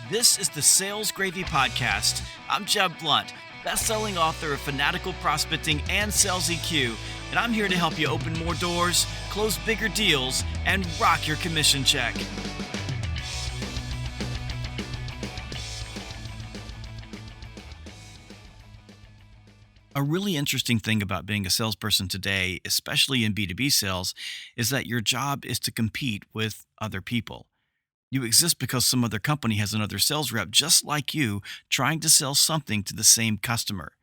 This is the Sales Gravy Podcast. I'm Jeb Blount, best-selling author of Fanatical Prospecting and Sales EQ, and I'm here to help you open more doors, close bigger deals, and rock your commission check. A really interesting thing about being a salesperson today, especially in B2B sales, is that your job is to compete with other people. You exist because some other company has another sales rep just like you trying to sell something to the same customer.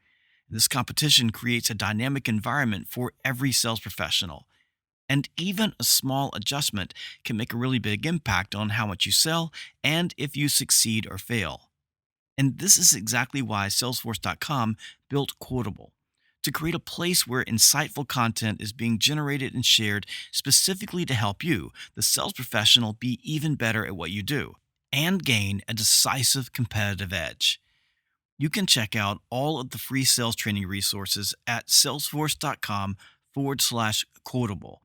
This competition creates a dynamic environment for every sales professional. And even a small adjustment can make a really big impact on how much you sell and if you succeed or fail. And this is exactly why Salesforce.com built Quotable to create a place where insightful content is being generated and shared specifically to help you, the sales professional, be even better at what you do and gain a decisive competitive edge. You can check out all of the free sales training resources at salesforce.com/quotable.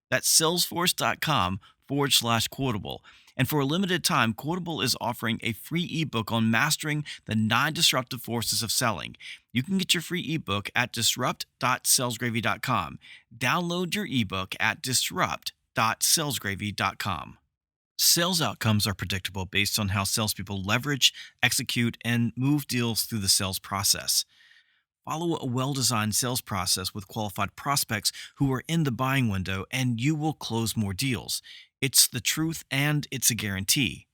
That's salesforce.com/quotable. And for a limited time, Quotable is offering a free ebook on mastering the 9 disruptive forces of selling. You can get your free ebook at disrupt.salesgravy.com. Download your ebook at disrupt.salesgravy.com. Sales outcomes are predictable based on how salespeople leverage, execute, and move deals through the sales process. Follow a well designed sales process with qualified prospects who are in the buying window, and you will close more deals. It's the truth and it's a guarantee.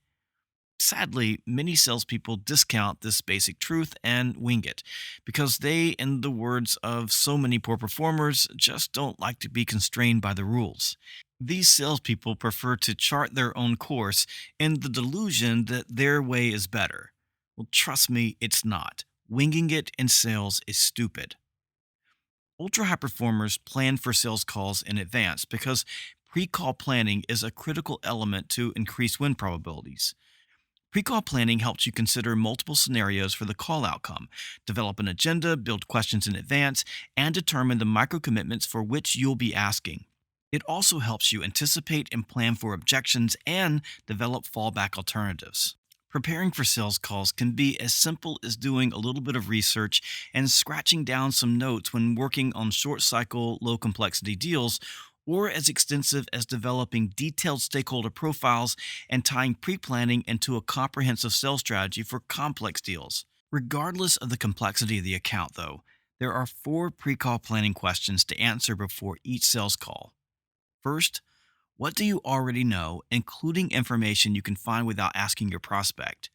Sadly, many salespeople discount this basic truth and wing it because they, in the words of so many poor performers, just don't like to be constrained by the rules. These salespeople prefer to chart their own course in the delusion that their way is better. Well, trust me, it's not. Winging it in sales is stupid. Ultra high performers plan for sales calls in advance because pre call planning is a critical element to increase win probabilities. Pre call planning helps you consider multiple scenarios for the call outcome, develop an agenda, build questions in advance, and determine the micro commitments for which you'll be asking. It also helps you anticipate and plan for objections and develop fallback alternatives. Preparing for sales calls can be as simple as doing a little bit of research and scratching down some notes when working on short cycle, low complexity deals, or as extensive as developing detailed stakeholder profiles and tying pre planning into a comprehensive sales strategy for complex deals. Regardless of the complexity of the account, though, there are 4 pre call planning questions to answer before each sales call. First, what do you already know, including information you can find without asking your prospect?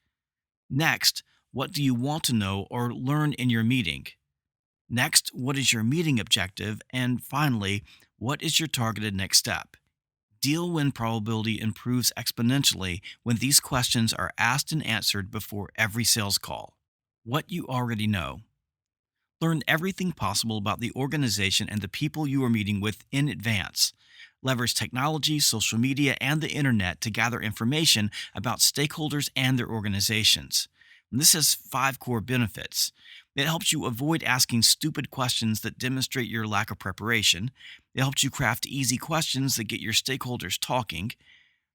Next, what do you want to know or learn in your meeting? Next, what is your meeting objective? And finally, what is your targeted next step? Deal win probability improves exponentially when these questions are asked and answered before every sales call. What you already know. Learn everything possible about the organization and the people you are meeting with in advance. Leverage technology, social media, and the internet to gather information about stakeholders and their organizations. And this has 5 core benefits. It helps you avoid asking stupid questions that demonstrate your lack of preparation. It helps you craft easy questions that get your stakeholders talking.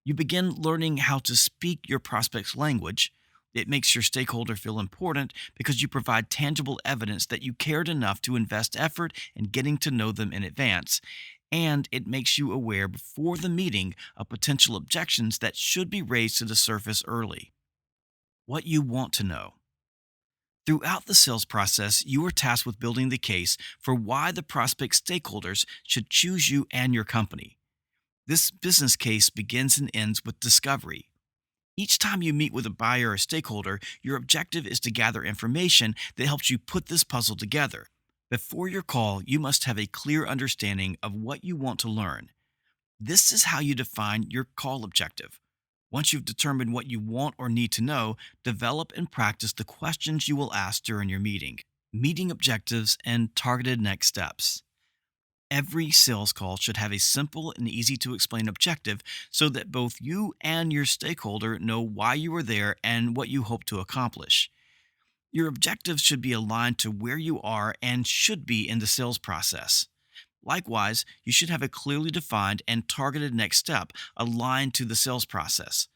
You begin learning how to speak your prospect's language. It makes your stakeholder feel important because you provide tangible evidence that you cared enough to invest effort in getting to know them in advance. And it makes you aware before the meeting of potential objections that should be raised to the surface early. What you want to know. Throughout the sales process, you are tasked with building the case for why the prospect stakeholders should choose you and your company. This business case begins and ends with discovery. Each time you meet with a buyer or stakeholder, your objective is to gather information that helps you put this puzzle together. Before your call, you must have a clear understanding of what you want to learn. This is how you define your call objective. Once you've determined what you want or need to know, develop and practice the questions you will ask during your meeting. Meeting objectives and targeted next steps. Every sales call should have a simple and easy to explain objective so that both you and your stakeholder know why you are there and what you hope to accomplish. Your objectives should be aligned to where you are and should be in the sales process. Likewise, you should have a clearly defined and targeted next step aligned to the sales process.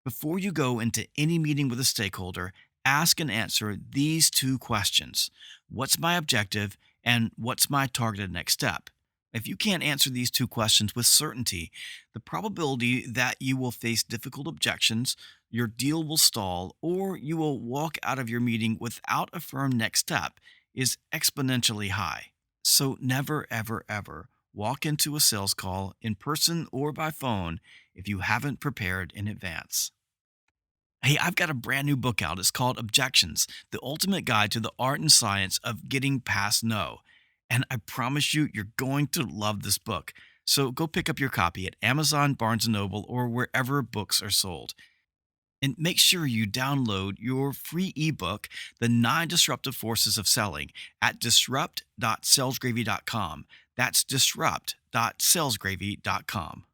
Before you go into any meeting with a stakeholder, ask and answer these two questions: what's my objective, and what's my targeted next step? If you can't answer these two questions with certainty, the probability that you will face difficult objections, your deal will stall, or you will walk out of your meeting without a firm next step is exponentially high. So never, ever, ever walk into a sales call in person or by phone if you haven't prepared in advance. Hey, I've got a brand new book out. It's called Objections: The Ultimate Guide to the Art and Science of Getting Past No. And I promise you, you're going to love this book. So go pick up your copy at Amazon, Barnes& and Noble, or wherever books are sold. And make sure you download your free ebook, The Nine Disruptive Forces of Selling, at disrupt.salesgravy.com. That's disrupt.salesgravy.com.